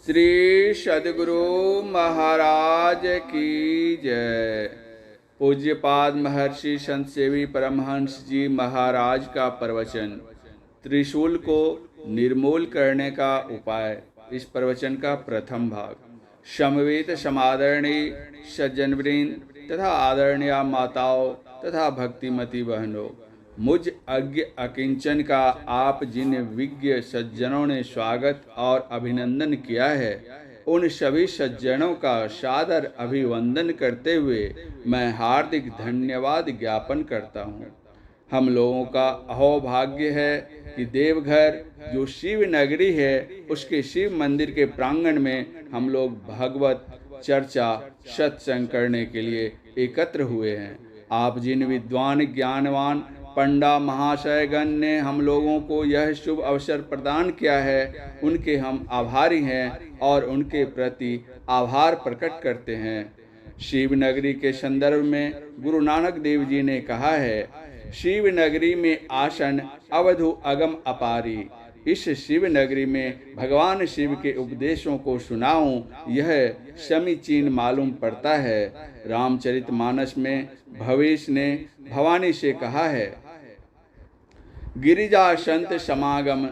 श्री सद्गुरु महाराज की जय। पूज्यपाद महर्षि संत सेवी परमहंस जी महाराज का प्रवचन, त्रिशूल को निर्मूल करने का उपाय। इस प्रवचन का प्रथम भाग। समवेत समादरणीय सज्जनवृंद तथा आदरणीय माताओं तथा भक्तिमती बहनों, मुझ अज्ञ अकिंचन का आप जिन विज्ञ सज्जनों ने स्वागत और अभिनंदन किया है, उन सभी सज्जनों का सादर अभिवंदन करते हुए मैं हार्दिक धन्यवाद ज्ञापन करता हूँ। हम लोगों का अहोभाग्य है कि देवघर जो शिव नगरी है, उसके शिव मंदिर के प्रांगण में हम लोग भगवत चर्चा सत्संग करने के लिए एकत्र हुए हैं। आप जिन विद्वान ज्ञानवान पंडा महाशयगण ने हम लोगों को यह शुभ अवसर प्रदान किया है, उनके हम आभारी हैं और उनके प्रति आभार प्रकट करते हैं। शिव नगरी के संदर्भ में गुरु नानक देव जी ने कहा है, शिव नगरी में आसन अवधु अगम अपारी। इस शिव नगरी में भगवान शिव के उपदेशों को सुनाऊं, यह समीचीन मालूम पड़ता है। रामचरितमानस में भवेश ने भवानी से कहा है, गिरिजा संत समागम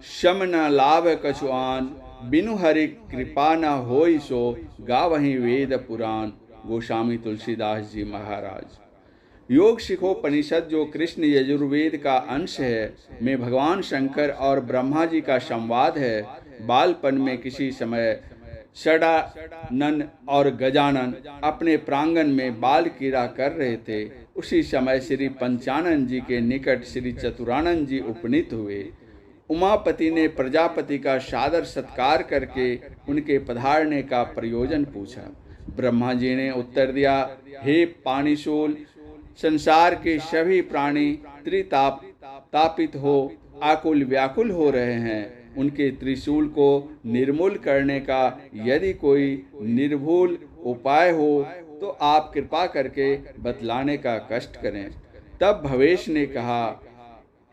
शम न लाभ कछुआन, बिनु हरि कृपा न होई सो गावहीं वेद पुराण। गोस्वामी तुलसीदास जी महाराज। योग शिखोपनिषद जो कृष्ण यजुर्वेद का अंश है, में भगवान शंकर और ब्रह्मा जी का संवाद है। बालपन में किसी समय षडानन और गजानन अपने प्रांगण में बाल क्रीड़ा कर रहे थे। उसी समय श्री पंचानन जी के निकट श्री चतुरानंद जी उपनीत हुए। उमापति ने प्रजापति का सादर सत्कार करके उनके पधारने का प्रयोजन पूछा। ब्रह्मा जी ने उत्तर दिया, हे पानीशूल, संसार के सभी प्राणी त्रितापित हो आकुल व्याकुल हो रहे हैं। उनके त्रिशूल को निर्मूल करने का यदि कोई निर्भूल उपाय हो तो आप कृपा करके बतलाने का कष्ट करें। तब भवेश ने कहा,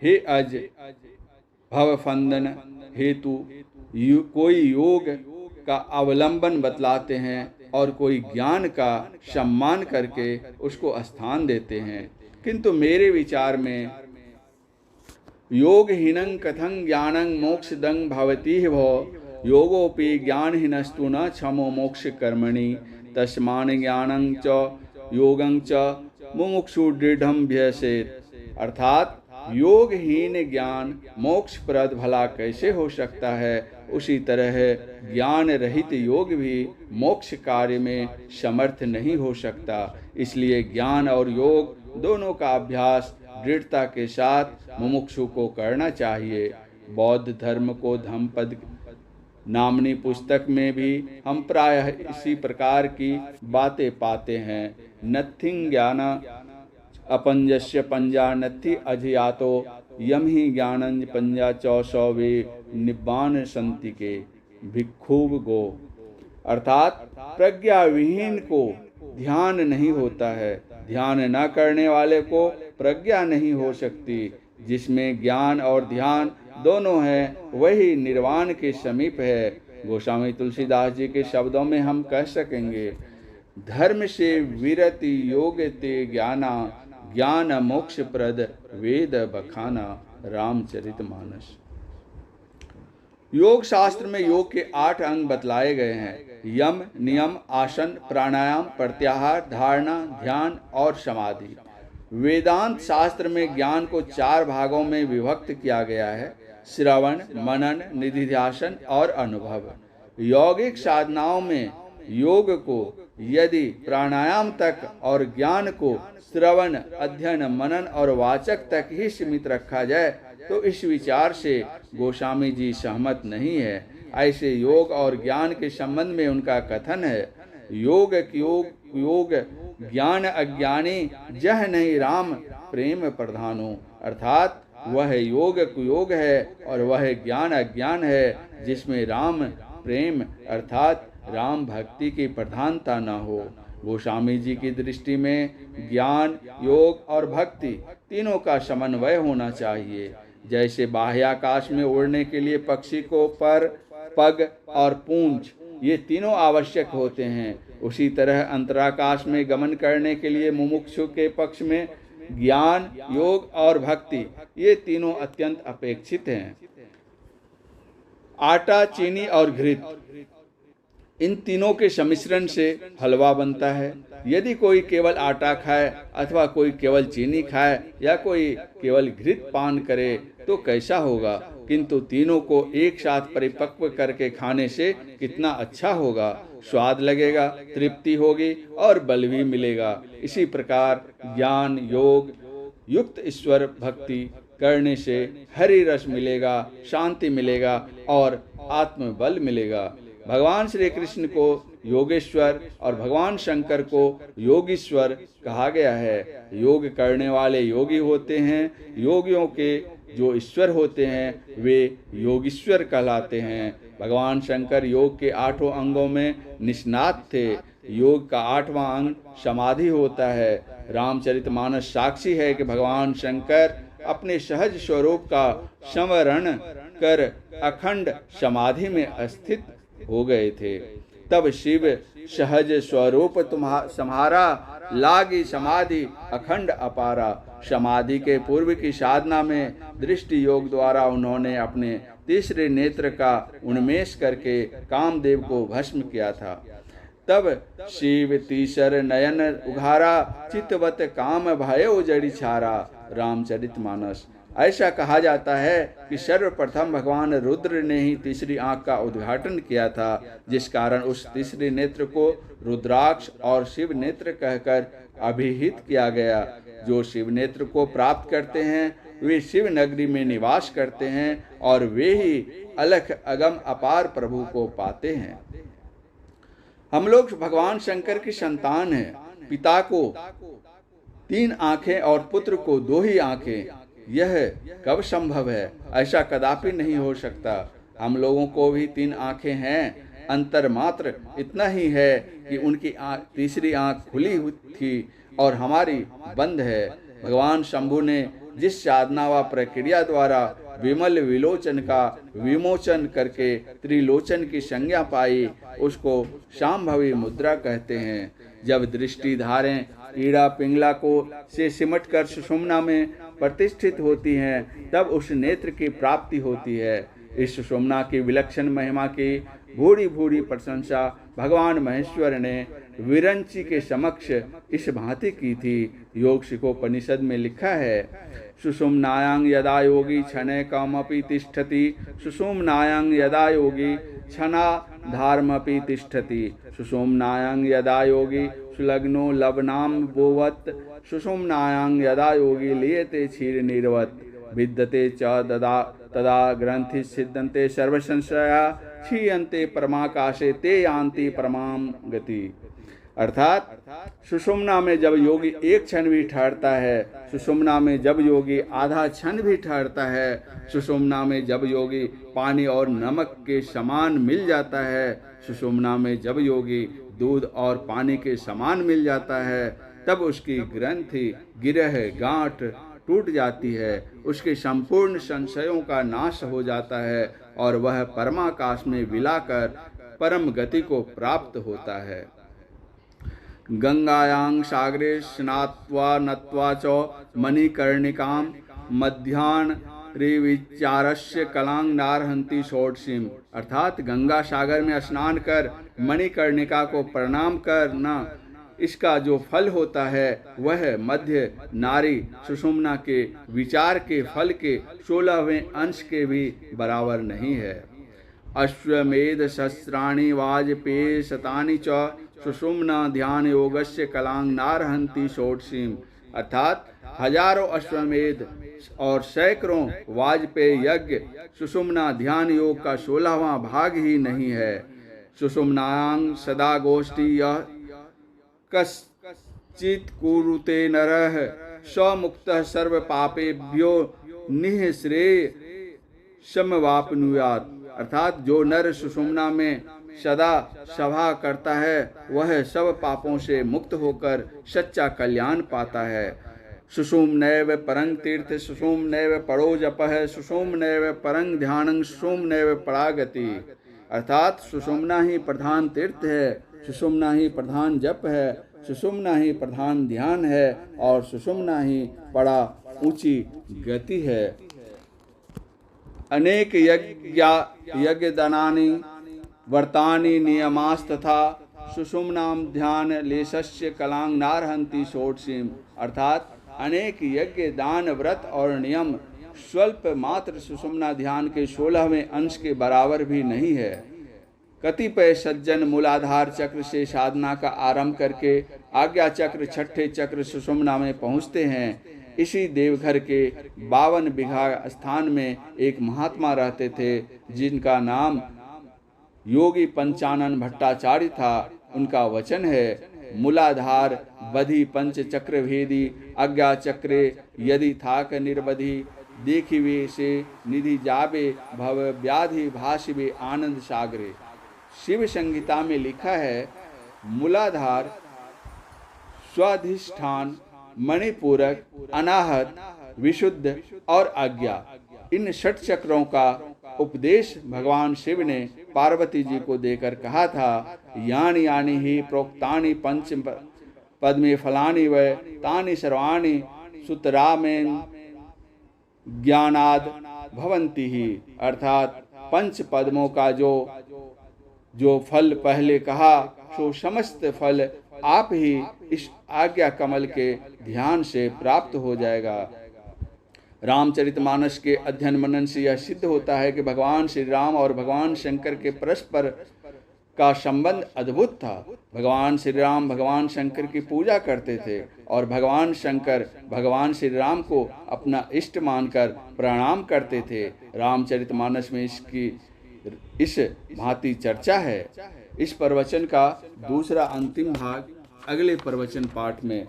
हे अज भवफंदन हेतु कोई योग का अवलंबन बतलाते हैं और कोई ज्ञान का सम्मान करके उसको स्थान देते हैं, किंतु मेरे विचार में योगहीनं कथं ज्ञानं मोक्षदं भवति भो, योगोपि ज्ञानहीनस्तु न क्षमो मोक्ष कर्मणि, तस्मान् ज्ञानं च योगं च मुमुक्षु दृढ़ं भ्यसेत्। अर्थात योगहीन ज्ञान मोक्षप्रद भला कैसे हो सकता है, उसी तरह ज्ञान रहित योग भी मोक्ष कार्य में समर्थ नहीं हो सकता। इसलिए ज्ञान और योग दोनों का अभ्यास दृढ़ता के साथ मुमुक्षु को करना चाहिए। बौद्ध धर्म को धम्मपद नामनी पुस्तक में भी हम प्रायः इसी प्रकार की बातें पाते हैं। नथिंग ज्ञान अपंजस्य पंजा नथि अजियातो, यम ही ज्ञानं पंजा चौसौ वे निब्बान संति के भिक्षुव गो। अर्थात प्रज्ञा विहीन को ध्यान नहीं होता है, ध्यान न करने वाले को प्रज्ञा नहीं हो सकती। जिसमें ज्ञान और ध्यान दोनों हैं, वही निर्वाण के समीप है। गोस्वामी तुलसीदास जी के शब्दों में हम कह सकेंगे, धर्म से विरति योग ते ज्ञाना, ज्ञान मोक्ष प्रद वेद बखाना। रामचरितमानस। योग शास्त्र में योग के 8 अंग बतलाए गए हैं। यम, नियम, आसन, प्राणायाम, प्रत्याहार, धारणा, ध्यान और समाधि। वेदांत शास्त्र में ज्ञान को 4 भागों में विभक्त किया गया है, श्रवण, मनन, निधिध्यासन और अनुभव। यौगिक साधनाओं में योग को यदि प्राणायाम तक और ज्ञान को श्रवण, अध्ययन, मनन और वाचक तक ही सीमित रखा जाए तो इस विचार से गोस्वामी जी सहमत नहीं है। ऐसे योग और ज्ञान के संबंध में उनका कथन है, योग ज्ञान अज्ञानी जह नहीं राम प्रेम प्रधानो। अर्थात वह योग है और वह ज्ञान अज्ञान है जिसमें राम प्रेम अर्थात राम भक्ति की प्रधानता न हो। गोस्वामी जी की दृष्टि में ज्ञान, योग और भक्ति तीनों का समन्वय होना चाहिए। जैसे बाह्याकाश में उड़ने के लिए पक्षी को पर पग और पूंछ, ये तीनों आवश्यक होते हैं। उसी तरह अंतराकाश में गमन करने के लिए मुमुक्षु के पक्ष में ज्ञान, योग और भक्ति, ये तीनों अत्यंत अपेक्षित हैं। आटा, चीनी और घृत, इन तीनों के सम्मिश्रण से हलवा बनता है। यदि कोई केवल आटा खाए अथवा कोई केवल चीनी खाए या कोई केवल घृत पान करे तो कैसा होगा, किंतु तीनों को एक साथ परिपक्व करके खाने से कितना अच्छा होगा, स्वाद लगेगा, तृप्ति होगी और बल भी मिलेगा। इसी प्रकार ज्ञान, योग युक्त ईश्वर भक्ति करने से हरि रस मिलेगा, शांति मिलेगा और आत्मबल मिलेगा। भगवान श्री कृष्ण को योगेश्वर और भगवान शंकर को योगीश्वर कहा गया है। योग करने वाले योगी होते हैं, योगियों के जो ईश्वर होते हैं वे योगीश्वर कहलाते हैं। भगवान शंकर योग के 8 अंगों में निष्णात थे। योग का 8वां अंग समाधि होता है। रामचरितमानस साक्षी है कि भगवान शंकर अपने सहज स्वरूप का स्मरण कर अखंड समाधि में स्थित हो गए थे। तब शिव सहज स्वरूप तुम्हारा लागी समाधि अखंड अपारा। समाधि के पूर्व की साधना में दृष्टि योग द्वारा उन्होंने अपने तीसरे नेत्र का उन्मेष करके कामदेव को भस्म किया था। तब शिव तीसर नयन उघारा, चितवत काम भयो जड़ी छारा। रामचरितमानस। ऐसा कहा जाता है कि सर्वप्रथम भगवान रुद्र ने ही तीसरी आंख का उद्घाटन किया था, जिस कारण उस तीसरे नेत्र को रुद्राक्ष और शिव नेत्र कहकर अभिहित किया गया। जो शिव नेत्र को प्राप्त करते हैं वे शिव नगरी में निवास करते हैं और वे ही अलख अगम अपार प्रभु को पाते हैं। हम लोग भगवान शंकर की संतान हैं। पिता को 3 आंखें और पुत्र को 2 ही आंखें, यह कब संभव है? ऐसा कदापि नहीं हो सकता। हम लोगों को भी 3 आंखें हैं, अंतर मात्र इतना ही है कि उनकी तीसरी आंख खुली हुई थी और हमारी बंद है। भगवान शंभु ने जिस साधना व प्रक्रिया द्वारा विमल विलोचन का विमोचन करके त्रिलोचन की संज्ञा पाई, उसको शांभवी मुद्रा कहते हैं। जब दृष्टि धारें कीड़ा पिंगला को से सिमट कर सुषुम्ना में प्रतिष्ठित होती हैं, तब उस नेत्र की प्राप्ति होती है। इस सुषुम्ना की विलक्षण महिमा की भूरी भूरी प्रशंसा भगवान महेश्वर ने विरंची के समक्ष इस भांति की थी। योग शिखोपनिषद में लिखा है, सुषुम्नायां यदा योगी क्षणे कमपि तिष्ठति, सुषुम्नायां यदा योगी क्षणाधारमपि तिष्ठति, सुषुम्नायां यदा योगी सुलग्नो लवनाम बोवत्, सुषुम्नायां यदा योगी लीयते क्षीर निर्वत्, विद्यते च तदा ग्रंथि सिद्धन्ते सर्वसंशया, क्षीयन्ते परमाकाशे ते यान्ति परमां गति। अर्थात सुषुम्ना में जब योगी एक क्षण भी ठहरता है, सुषुम्ना में जब योगी आधा क्षण भी ठहरता है, सुषुम्ना में जब योगी पानी और नमक के समान मिल जाता है, सुषुम्ना में जब योगी दूध और पानी के समान मिल जाता है, तब उसकी ग्रंथि गिरह गांठ टूट जाती है, उसके संपूर्ण संशयों का नाश हो जाता है और वह परमाकाश में विलाकर परम गति को प्राप्त होता है। गंगायां सागरे स्नात्वा नत्वा च मणिकर्णिकां मध्याह्न त्रिविचारस्य कलां नारहंति षोडशीम। अर्थात गंगा सागर में स्नान कर मणिकर्णिका को प्रणाम करना, इसका जो फल होता है वह मध्य नारी सुषुम्ना के विचार के फल के 16वें अंश के भी बराबर नहीं है। अश्वमेध शस्त्राणि वाजपेय शतानि च सुषुम्ना ध्यान योगस्य कलां नारहंति षोडशीम। अर्थात हजारों अश्वमेध और सैकड़ों वाजपेय यज्ञ सुषुम्ना ध्यान योग का 16वां भाग ही नहीं है। सुषुम्नायां सदा गोष्ठी यह कश्चित् कुरुते नरः स मुक्तः सर्व पापेभ्यो निःश्रेय समवाप्नुयात्। अर्थात जो नर सुषुम्ना में सदा सभा करता है वह सब पापों से मुक्त होकर सच्चा कल्याण पाता है। सुषुम्नैव परं तीर्थ सुषुम्नैव परो जपः सुषुम्नैव परं ध्यानं सुषुम्नैव परागति। अर्थात सुषुम्ना ही प्रधान तीर्थ है, सुषुम्ना ही प्रधान जप है, सुषुम्ना ही प्रधान ध्यान है और सुषुम्ना ही बड़ा ऊंची गति है। अनेक यज्ञ दानानि व्रतानि नियमास्तथा सुषुम्नाम ध्यान लेशस्य कलांग नारहंति षोडशीम। अर्थात अनेक यज्ञ दान व्रत और नियम स्वल्प मात्र सुषुम्ना ध्यान के 16वें अंश के बराबर भी नहीं है। कतिपय सज्जन मूलाधार चक्र से साधना का आरंभ करके आज्ञा चक्र छठे चक्र सुषुम्ना में पहुँचते हैं। इसी देवघर के 52 बीघा स्थान में एक महात्मा रहते थे जिनका नाम योगी पंचानन भट्टाचार्य था। उनका वचन है, मूलाधार बधि पंच चक्र भेदी आज्ञा चक्रे यदि थाक निर्बधि देखिवे से निधि जाबे भव व्याधि भाषिवे आनंद सागरे। शिव संहिता में लिखा है, मूलाधार स्वाधिष्ठान मणिपूरक अनाहत विशुद्ध और आज्ञा, इन 6 चक्रों का उपदेश भगवान शिव ने पार्वती जी को देकर कहा था, यानि यानि ही प्रोक्तानि पंच पद्मे फलानि व तानि सर्वाणि सुतरामेन ज्ञानाद भवन्ति ही। अर्थात 5 पद्मों का जो फल पहले कहा, सो समस्त फल आप ही इस आज्ञा कमल के ध्यान से प्राप्त हो जाएगा। रामचरितमानस के अध्ययन मनन से यह सिद्ध होता है कि भगवान श्री राम और भगवान शंकर के परस्पर का संबंध अद्भुत था। भगवान श्री राम भगवान शंकर की पूजा करते थे और भगवान शंकर भगवान श्री राम को अपना इष्ट मानकर प्रणाम करते थे। रामचरितमानस में इसकी इस भांति चर्चा है। इस प्रवचन का दूसरा अंतिम भाग अगले प्रवचन पाठ में।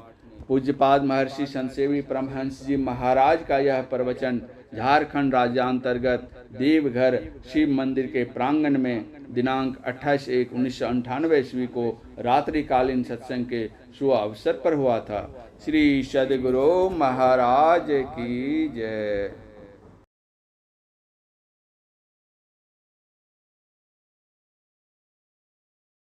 पूज्यपाद महर्षि संतसेवी परमहंस जी महाराज का यह प्रवचन झारखंड राज्यांतर्गत देवघर शिव मंदिर के प्रांगण में दिनांक 28/1/1998 ईस्वी को रात्रिकालीन सत्संग के शुभ अवसर पर हुआ था। श्री सद्गुरु महाराज की जय।